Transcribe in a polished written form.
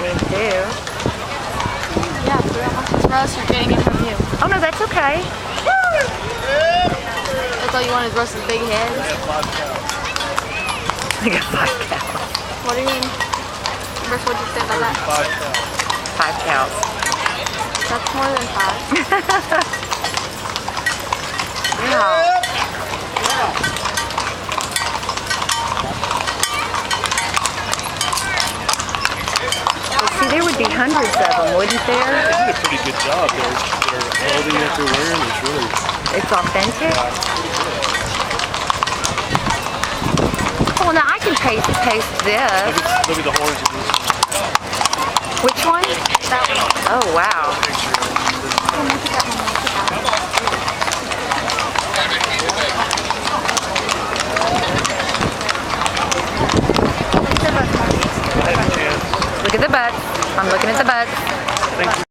planning to do. Yeah, so how much is for us? You're getting it from you. Oh no, that's okay. That's all you want is roasted big heads? I got 5 cows. What do you mean? First, what'd you say about that? 5 cows. That's more than 5. Wow. See, there would be hundreds of them, wouldn't there? They did a pretty good job. Their clothing that they're wearing is really... It's authentic. Well, now I can taste this. Look at the horns of this. Which one? That one. Oh, wow. Look at the butts. I'm looking at the butts. Thank you.